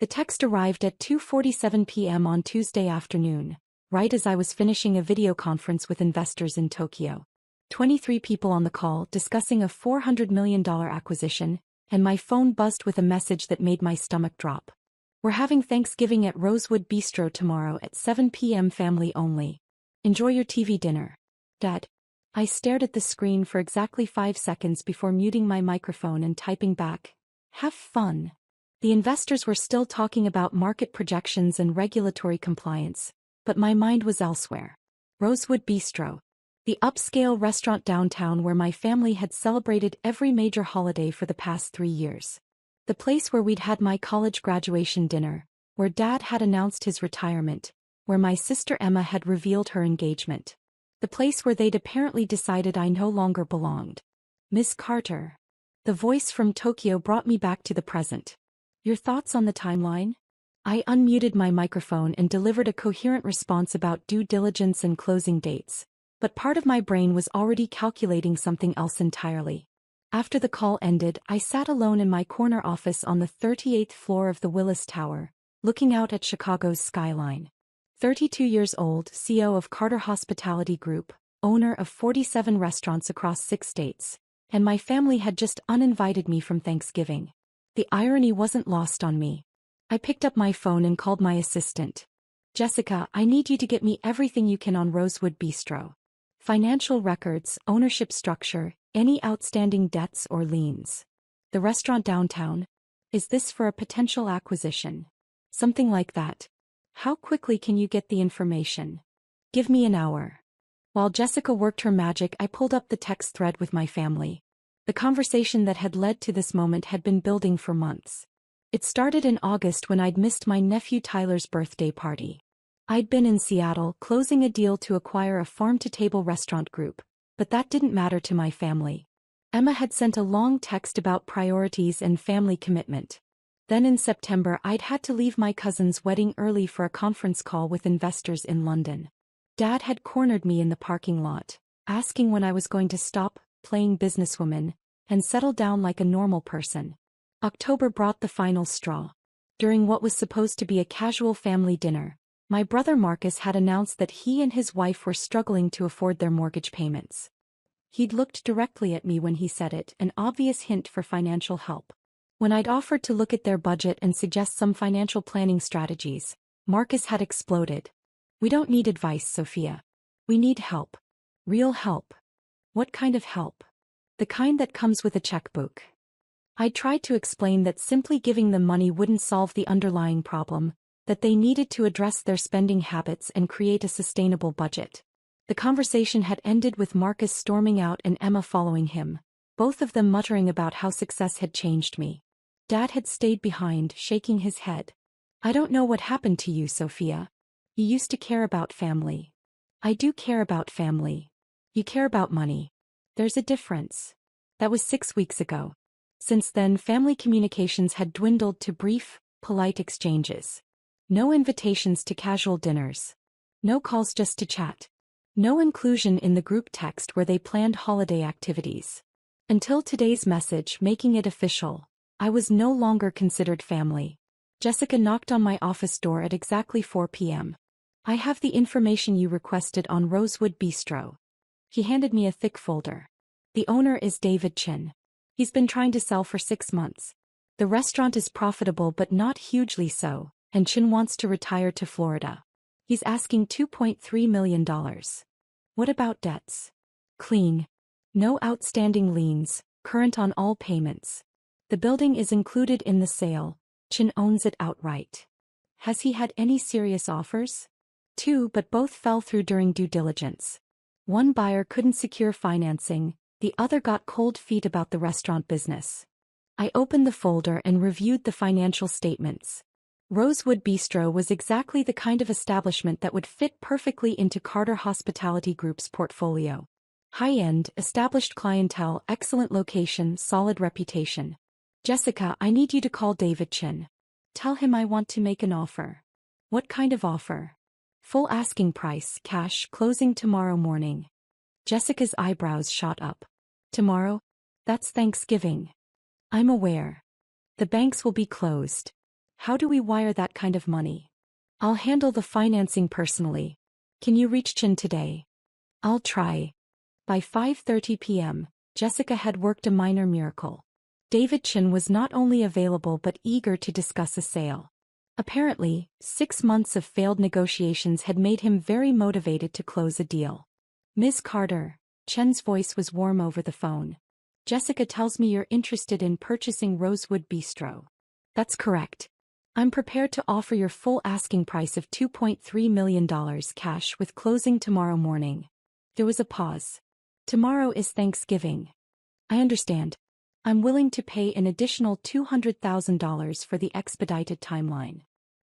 The text arrived at 2:47 p.m. on Tuesday afternoon, right as I was finishing a video conference with investors in Tokyo. 23 people on the call discussing a $400 million acquisition, and my phone buzzed with a message that made my stomach drop. We're having Thanksgiving at Rosewood Bistro tomorrow at 7 p.m. family only. Enjoy your TV dinner. Dad. I stared at the screen for exactly 5 seconds before muting my microphone and typing back, "Have fun." The investors were still talking about market projections and regulatory compliance, but my mind was elsewhere. Rosewood Bistro, the upscale restaurant downtown where my family had celebrated every major holiday for the past 3 years. The place where we'd had my college graduation dinner, where Dad had announced his retirement, where my sister Emma had revealed her engagement. The place where they'd apparently decided I no longer belonged. "Miss Carter." The voice from Tokyo brought me back to the present. "Your thoughts on the timeline?" I unmuted my microphone and delivered a coherent response about due diligence and closing dates, but part of my brain was already calculating something else entirely. After the call ended, I sat alone in my corner office on the 38th floor of the Willis Tower, looking out at Chicago's skyline. 32 years old, CEO of Carter Hospitality Group, owner of 47 restaurants across 6 states, and my family had just uninvited me from Thanksgiving. The irony wasn't lost on me. I picked up my phone and called my assistant. "Jessica, I need you to get me everything you can on Rosewood Bistro. Financial records, ownership structure, any outstanding debts or liens. The restaurant downtown? Is this for a potential acquisition? Something like that. How quickly can you get the information? Give me an hour." While Jessica worked her magic, I pulled up the text thread with my family. The conversation that had led to this moment had been building for months. It started in August when I'd missed my nephew Tyler's birthday party. I'd been in Seattle closing a deal to acquire a farm-to-table restaurant group, but that didn't matter to my family. Emma had sent a long text about priorities and family commitment. Then in September I'd had to leave my cousin's wedding early for a conference call with investors in London. Dad had cornered me in the parking lot, asking when I was going to stop playing businesswoman and settle down like a normal person. October brought the final straw. During what was supposed to be a casual family dinner, my brother Marcus had announced that he and his wife were struggling to afford their mortgage payments. He'd looked directly at me when he said it, an obvious hint for financial help. When I'd offered to look at their budget and suggest some financial planning strategies, Marcus had exploded. "We don't need advice, Sophia. We need help. Real help." "What kind of help?" "The kind that comes with a checkbook." I tried to explain that simply giving them money wouldn't solve the underlying problem, that they needed to address their spending habits and create a sustainable budget. The conversation had ended with Marcus storming out and Emma following him, both of them muttering about how success had changed me. Dad had stayed behind, shaking his head. "I don't know what happened to you, Sophia. You used to care about family." "I do care about family. You care about money. There's a difference." That was 6 weeks ago. Since then, family communications had dwindled to brief, polite exchanges. No invitations to casual dinners. No calls just to chat. No inclusion in the group text where they planned holiday activities. Until today's message making it official, I was no longer considered family. Jessica knocked on my office door at exactly 4 p.m. "I have the information you requested on Rosewood Bistro." He handed me a thick folder. "The owner is David Chin. He's been trying to sell for 6 months. The restaurant is profitable but not hugely so, and Chin wants to retire to Florida. He's asking $2.3 million. What about debts?" "Clean. No outstanding liens, current on all payments. The building is included in the sale. Chin owns it outright." "Has he had any serious offers?" "2, but both fell through during due diligence. One buyer couldn't secure financing, the other got cold feet about the restaurant business." I opened the folder and reviewed the financial statements. Rosewood Bistro was exactly the kind of establishment that would fit perfectly into Carter Hospitality Group's portfolio. High-end, established clientele, excellent location, solid reputation. "Jessica, I need you to call David Chin. Tell him I want to make an offer." "What kind of offer?" "Full asking price, cash, closing tomorrow morning." Jessica's eyebrows shot up. "Tomorrow? That's Thanksgiving." "I'm aware. The banks will be closed. How do we wire that kind of money? I'll handle the financing personally. Can you reach Chin today? I'll try. By 5:30 p.m., Jessica had worked a minor miracle. David Chin was not only available but eager to discuss a sale. Apparently, 6 months of failed negotiations had made him very motivated to close a deal. Ms. Carter, Chen's voice was warm over the phone. Jessica tells me you're interested in purchasing Rosewood Bistro. That's correct. I'm prepared to offer your full asking price of $2.3 million cash with closing tomorrow morning. There was a pause. Tomorrow is Thanksgiving. I understand. I'm willing to pay an additional $200,000 for the expedited timeline.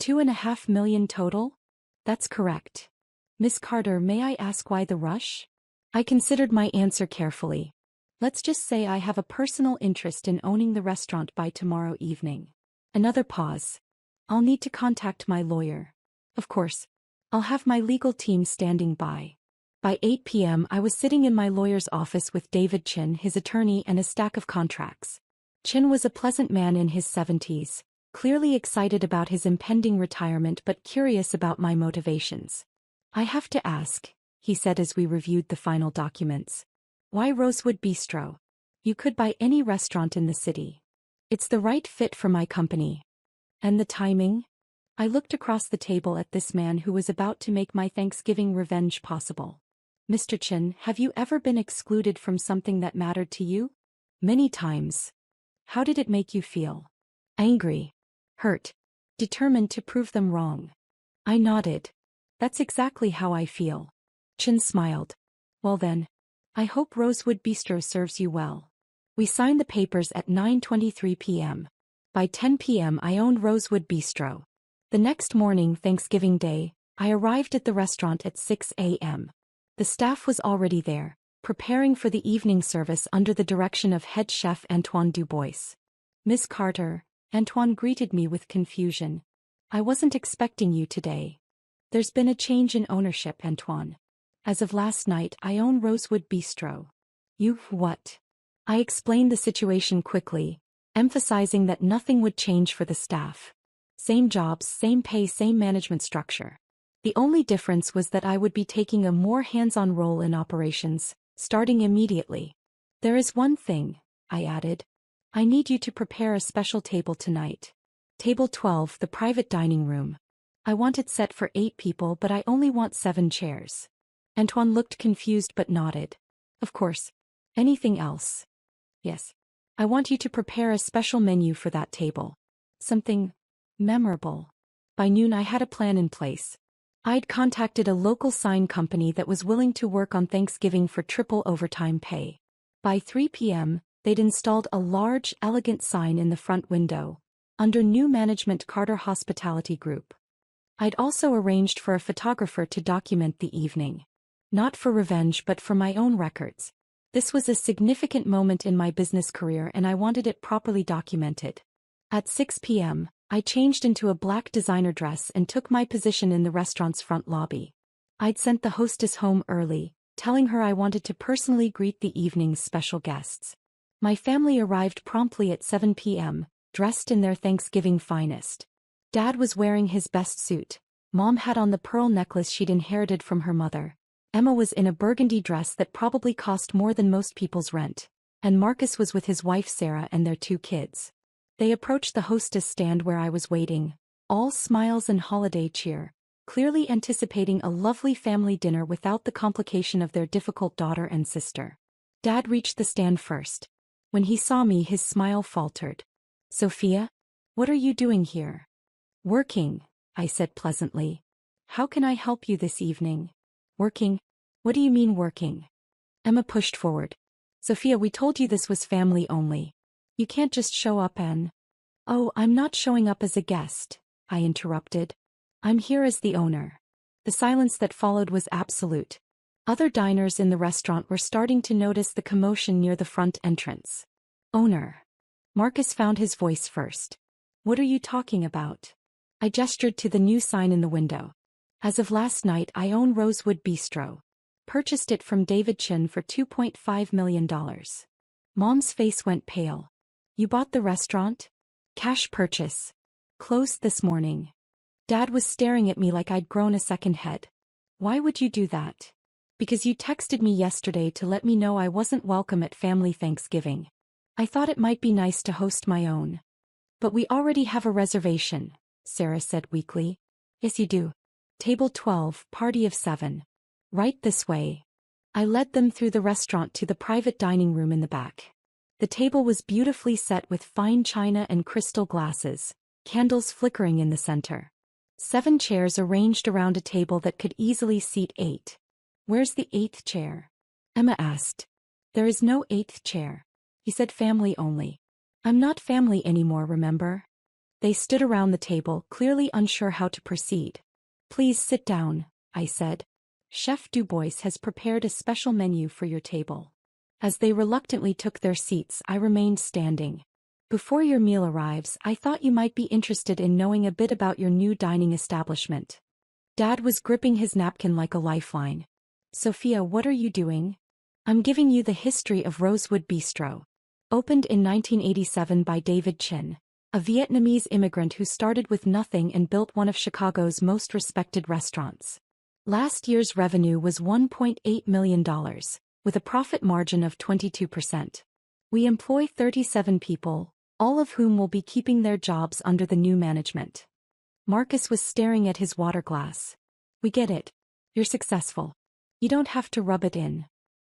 $2.5 million total? That's correct. Miss Carter, may I ask why the rush? I considered my answer carefully. Let's just say I have a personal interest in owning the restaurant by tomorrow evening. Another pause. I'll need to contact my lawyer. Of course. I'll have my legal team standing by. By 8 p.m. I was sitting in my lawyer's office with David Chin, his attorney, and a stack of contracts. Chin was a pleasant man in his 70s, clearly excited about his impending retirement but curious about my motivations. I have to ask, he said as we reviewed the final documents. Why Rosewood Bistro? You could buy any restaurant in the city. It's the right fit for my company. And the timing? I looked across the table at this man who was about to make my Thanksgiving revenge possible. Mr. Chin, have you ever been excluded from something that mattered to you? Many times. How did it make you feel? Angry. Hurt. Determined to prove them wrong. I nodded. That's exactly how I feel. Chin smiled. Well then. I hope Rosewood Bistro serves you well. We signed the papers at 9:23 p.m. By 10 p.m. I owned Rosewood Bistro. The next morning, Thanksgiving Day, I arrived at the restaurant at 6 a.m. The staff was already there, preparing for the evening service under the direction of head chef Antoine Dubois. Miss Carter, Antoine greeted me with confusion. I wasn't expecting you today. There's been a change in ownership, Antoine. As of last night, I own Rosewood Bistro. You, what? I explained the situation quickly, emphasizing that nothing would change for the staff. Same jobs, same pay, same management structure. The only difference was that I would be taking a more hands-on role in operations, starting immediately. There is one thing, I added. I need you to prepare a special table tonight. Table 12, the private dining room. I want it set for 8 people, but I only want 7 chairs. Antoine looked confused but nodded. Of course. Anything else? Yes. I want you to prepare a special menu for that table. Something memorable. By noon I had a plan in place. I'd contacted a local sign company that was willing to work on Thanksgiving for triple overtime pay. By 3 p.m., they'd installed a large, elegant sign in the front window, under new management Carter Hospitality Group. I'd also arranged for a photographer to document the evening. Not for revenge but for my own records. This was a significant moment in my business career and I wanted it properly documented. At 6 p.m., I changed into a black designer dress and took my position in the restaurant's front lobby. I'd sent the hostess home early, telling her I wanted to personally greet the evening's special guests. My family arrived promptly at 7 p.m., dressed in their Thanksgiving finest. Dad was wearing his best suit. Mom had on the pearl necklace she'd inherited from her mother. Emma was in a burgundy dress that probably cost more than most people's rent. And Marcus was with his wife Sarah and their 2 kids. They approached the hostess stand where I was waiting, all smiles and holiday cheer, clearly anticipating a lovely family dinner without the complication of their difficult daughter and sister. Dad reached the stand first. When he saw me, his smile faltered. Sophia? What are you doing here? Working, I said pleasantly. How can I help you this evening? Working? What do you mean working? Emma pushed forward. Sophia, we told you this was family only. You can't just show up and... Oh, I'm not showing up as a guest, I interrupted. I'm here as the owner. The silence that followed was absolute. Other diners in the restaurant were starting to notice the commotion near the front entrance. Owner. Marcus found his voice first. What are you talking about? I gestured to the new sign in the window. As of last night, I own Rosewood Bistro. Purchased it from David Chin for $2.5 million. Mom's face went pale. You bought the restaurant? Cash purchase. Closed this morning. Dad was staring at me like I'd grown a second head. Why would you do that? Because you texted me yesterday to let me know I wasn't welcome at family Thanksgiving. I thought it might be nice to host my own. But we already have a reservation, Sarah said weakly. Yes, you do. Table 12, party of 7. Right this way. I led them through the restaurant to the private dining room in the back. The table was beautifully set with fine china and crystal glasses, candles flickering in the center. 7 chairs arranged around a table that could easily seat 8. Where's the 8th chair? Emma asked. There is no 8th chair. He said family only. I'm not family anymore, remember? They stood around the table, clearly unsure how to proceed. Please sit down, I said. Chef Dubois has prepared a special menu for your table. As they reluctantly took their seats, I remained standing. Before your meal arrives, I thought you might be interested in knowing a bit about your new dining establishment. Dad was gripping his napkin like a lifeline. Sophia, what are you doing? I'm giving you the history of Rosewood Bistro. Opened in 1987 by David Chin, a Vietnamese immigrant who started with nothing and built one of Chicago's most respected restaurants. Last year's revenue was $1.8 million, with a profit margin of 22%. We employ 37 people, all of whom will be keeping their jobs under the new management. Marcus was staring at his water glass. We get it. You're successful. You don't have to rub it in.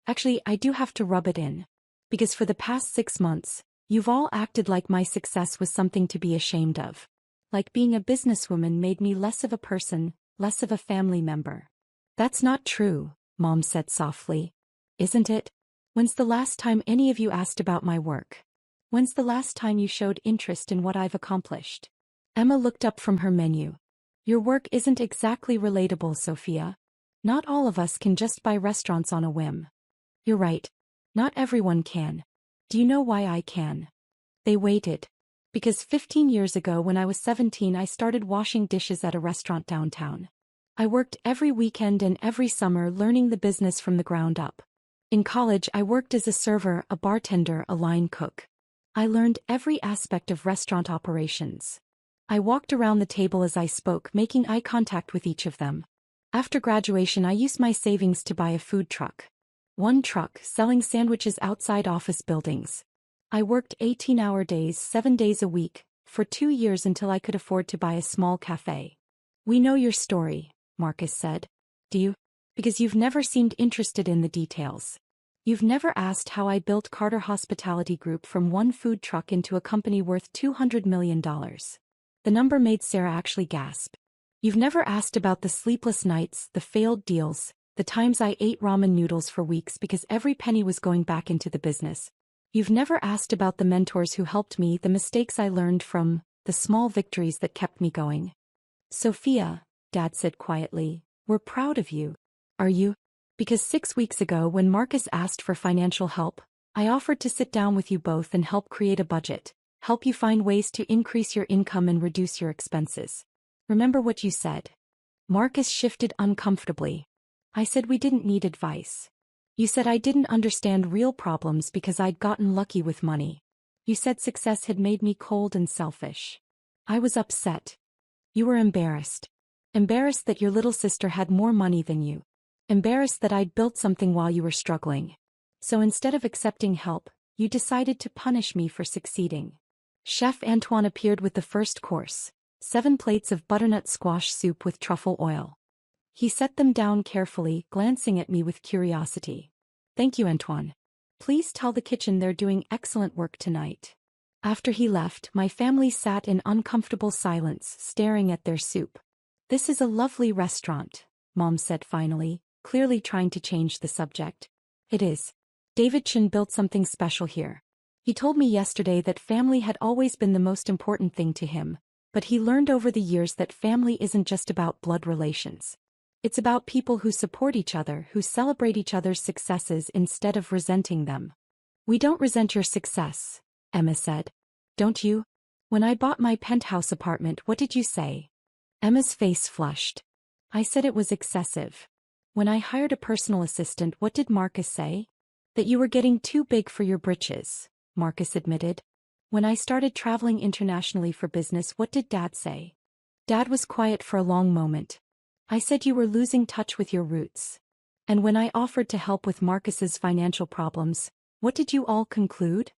Actually, I do have to rub it in. Because for the past 6 months, you've all acted like my success was something to be ashamed of. Like being a businesswoman made me less of a person, less of a family member. That's not true, Mom said softly. Isn't it? When's the last time any of you asked about my work? When's the last time you showed interest in what I've accomplished? Emma looked up from her menu. Your work isn't exactly relatable, Sophia. Not all of us can just buy restaurants on a whim. You're right. Not everyone can. Do you know why I can? They waited. Because 15 years ago when I was 17 I started washing dishes at a restaurant downtown. I worked every weekend and every summer learning the business from the ground up. In college I worked as a server, a bartender, a line cook. I learned every aspect of restaurant operations. I walked around the table as I spoke, making eye contact with each of them. After graduation I used my savings to buy a food truck. One truck, selling sandwiches outside office buildings. I worked 18-hour days, 7 days a week, for 2 years until I could afford to buy a small cafe. We know your story, Marcus said. Do you? Because you've never seemed interested in the details. You've never asked how I built Carter Hospitality Group from one food truck into a company worth $200 million. The number made Sarah actually gasp. You've never asked about the sleepless nights, the failed deals, the times I ate ramen noodles for weeks because every penny was going back into the business. You've never asked about the mentors who helped me, the mistakes I learned from, the small victories that kept me going. Sophia, Dad said quietly, we're proud of you. Are you? Because 6 weeks ago when Marcus asked for financial help, I offered to sit down with you both and help create a budget, help you find ways to increase your income and reduce your expenses. Remember what you said? Marcus shifted uncomfortably. I said we didn't need advice. You said I didn't understand real problems because I'd gotten lucky with money. You said success had made me cold and selfish. I was upset. You were embarrassed. Embarrassed that your little sister had more money than you. Embarrassed that I'd built something while you were struggling. So instead of accepting help, you decided to punish me for succeeding. Chef Antoine appeared with the first course, 7 plates of butternut squash soup with truffle oil. He set them down carefully, glancing at me with curiosity. Thank you, Antoine. Please tell the kitchen they're doing excellent work tonight. After he left, my family sat in uncomfortable silence, staring at their soup. This is a lovely restaurant, Mom said finally, clearly trying to change the subject. It is. David Chin built something special here. He told me yesterday that family had always been the most important thing to him, but he learned over the years that family isn't just about blood relations. It's about people who support each other, who celebrate each other's successes instead of resenting them. We don't resent your success, Emma said. Don't you? When I bought my penthouse apartment, what did you say? Emma's face flushed. I said it was excessive. When I hired a personal assistant, what did Marcus say? That you were getting too big for your britches, Marcus admitted. When I started traveling internationally for business, what did Dad say? Dad was quiet for a long moment. I said you were losing touch with your roots. And when I offered to help with Marcus's financial problems, what did you all conclude?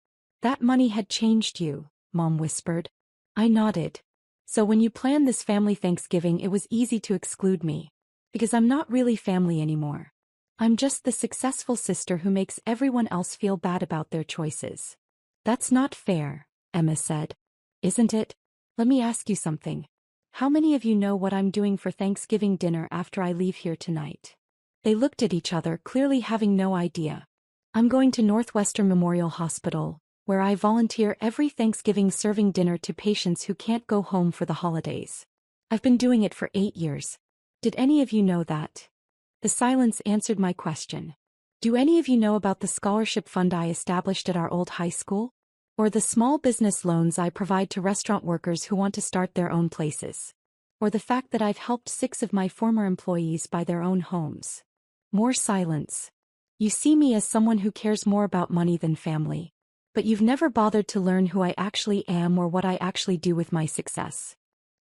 That money had changed you, Mom whispered. I nodded. So when you planned this family Thanksgiving, it was easy to exclude me. Because I'm not really family anymore. I'm just the successful sister who makes everyone else feel bad about their choices. That's not fair, Emma said. Isn't it? Let me ask you something. How many of you know what I'm doing for Thanksgiving dinner after I leave here tonight? They looked at each other, clearly having no idea. I'm going to Northwestern Memorial Hospital, where I volunteer every Thanksgiving serving dinner to patients who can't go home for the holidays. I've been doing it for 8 years. Did any of you know that? The silence answered my question. Do any of you know about the scholarship fund I established at our old high school? Or the small business loans I provide to restaurant workers who want to start their own places? Or the fact that I've helped 6 of my former employees buy their own homes? More silence. You see me as someone who cares more about money than family. But you've never bothered to learn who I actually am or what I actually do with my success.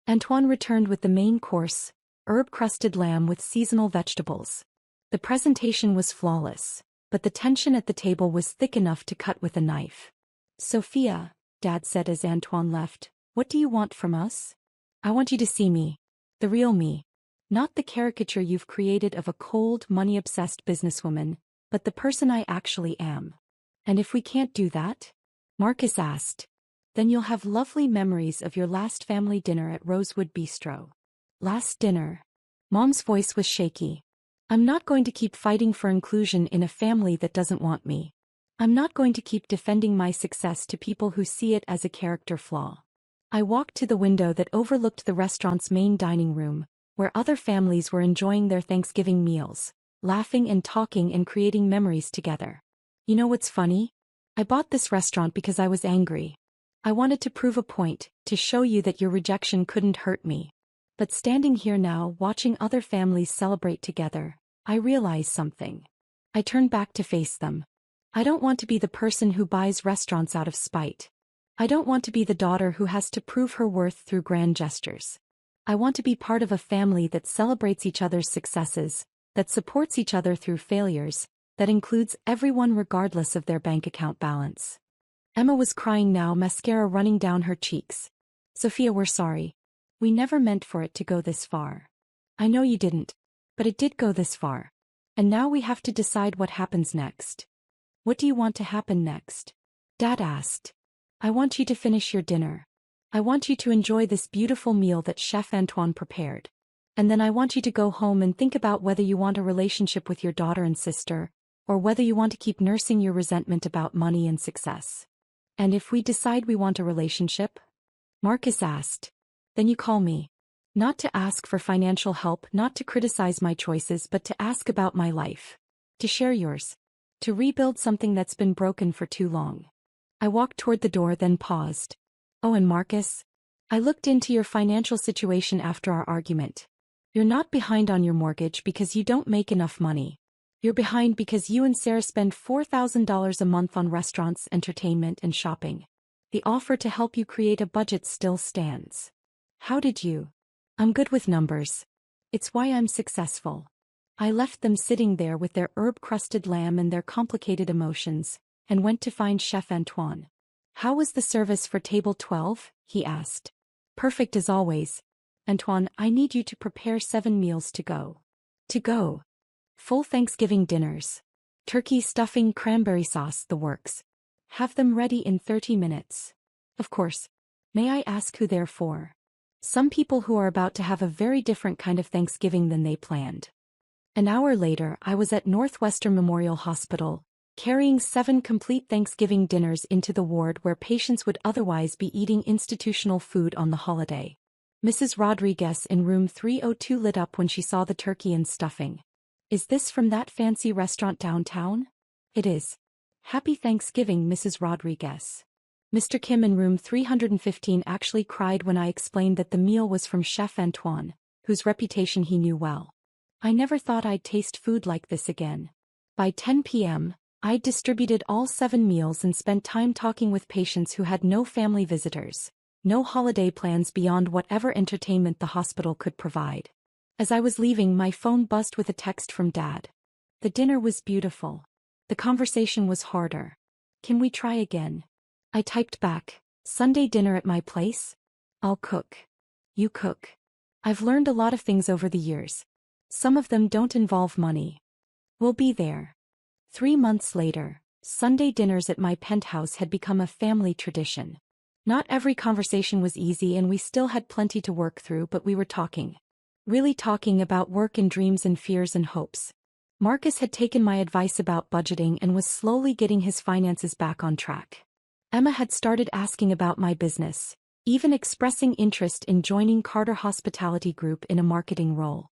Antoine returned with the main course, herb-crusted lamb with seasonal vegetables. The presentation was flawless, but the tension at the table was thick enough to cut with a knife. Sophia, Dad said as Antoine left, what do you want from us? I want you to see me. The real me. Not the caricature you've created of a cold, money-obsessed businesswoman, but the person I actually am. And if we can't do that? Marcus asked. Then you'll have lovely memories of your last family dinner at Rosewood Bistro. Last dinner. Mom's voice was shaky. I'm not going to keep fighting for inclusion in a family that doesn't want me. I'm not going to keep defending my success to people who see it as a character flaw. I walked to the window that overlooked the restaurant's main dining room, where other families were enjoying their Thanksgiving meals, laughing and talking and creating memories together. You know what's funny? I bought this restaurant because I was angry. I wanted to prove a point, to show you that your rejection couldn't hurt me. But standing here now, watching other families celebrate together, I realized something. I turned back to face them. I don't want to be the person who buys restaurants out of spite. I don't want to be the daughter who has to prove her worth through grand gestures. I want to be part of a family that celebrates each other's successes, that supports each other through failures, that includes everyone regardless of their bank account balance. Emma was crying now, mascara running down her cheeks. Sophia, we're sorry. We never meant for it to go this far. I know you didn't, but it did go this far. And now we have to decide what happens next. What do you want to happen next? Dad asked. I want you to finish your dinner. I want you to enjoy this beautiful meal that Chef Antoine prepared. And then I want you to go home and think about whether you want a relationship with your daughter and sister, or whether you want to keep nursing your resentment about money and success. And if we decide we want a relationship? Marcus asked. Then you call me. Not to ask for financial help, not to criticize my choices, but to ask about my life. To share yours. To rebuild something that's been broken for too long. I walked toward the door, then paused. Oh, and Marcus? I looked into your financial situation after our argument. You're not behind on your mortgage because you don't make enough money. You're behind because you and Sarah spend $4,000 a month on restaurants, entertainment, and shopping. The offer to help you create a budget still stands. How did you? I'm good with numbers. It's why I'm successful. I left them sitting there with their herb-crusted lamb and their complicated emotions, and went to find Chef Antoine. How was the service for table 12? He asked. Perfect as always. Antoine, I need you to prepare 7 meals to go. To go. Full Thanksgiving dinners. Turkey, stuffing, cranberry sauce, the works. Have them ready in 30 minutes. Of course. May I ask who they're for? Some people who are about to have a very different kind of Thanksgiving than they planned. An hour later, I was at Northwestern Memorial Hospital, carrying 7 complete Thanksgiving dinners into the ward where patients would otherwise be eating institutional food on the holiday. Mrs. Rodriguez in room 302 lit up when she saw the turkey and stuffing. Is this from that fancy restaurant downtown? It is. Happy Thanksgiving, Mrs. Rodriguez. Mr. Kim in room 315 actually cried when I explained that the meal was from Chef Antoine, whose reputation he knew well. I never thought I'd taste food like this again. By 10 p.m., I distributed all 7 meals and spent time talking with patients who had no family visitors, no holiday plans beyond whatever entertainment the hospital could provide. As I was leaving, my phone buzzed with a text from Dad. The dinner was beautiful. The conversation was harder. Can we try again? I typed back, Sunday dinner at my place? I'll cook. You cook. I've learned a lot of things over the years. Some of them don't involve money. We'll be there. 3 months later, Sunday dinners at my penthouse had become a family tradition. Not every conversation was easy and we still had plenty to work through, but we were talking. Really talking about work and dreams and fears and hopes. Marcus had taken my advice about budgeting and was slowly getting his finances back on track. Emma had started asking about my business, even expressing interest in joining Carter Hospitality Group in a marketing role.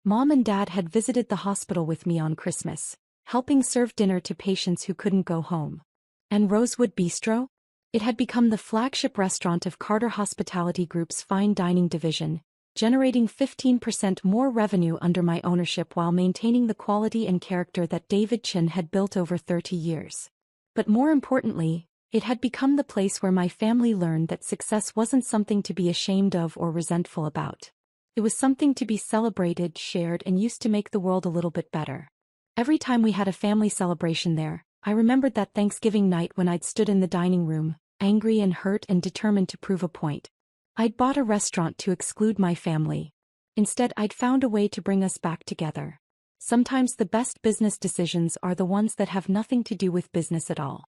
Mom and Dad had visited the hospital with me on Christmas, helping serve dinner to patients who couldn't go home. And Rosewood Bistro? It had become the flagship restaurant of Carter Hospitality Group's fine dining division, generating 15% more revenue under my ownership while maintaining the quality and character that David Chin had built over 30 years. But more importantly, it had become the place where my family learned that success wasn't something to be ashamed of or resentful about. It was something to be celebrated, shared, and used to make the world a little bit better. Every time we had a family celebration there, I remembered that Thanksgiving night when I'd stood in the dining room, angry and hurt and determined to prove a point. I'd bought a restaurant to exclude my family. Instead, I'd found a way to bring us back together. Sometimes the best business decisions are the ones that have nothing to do with business at all.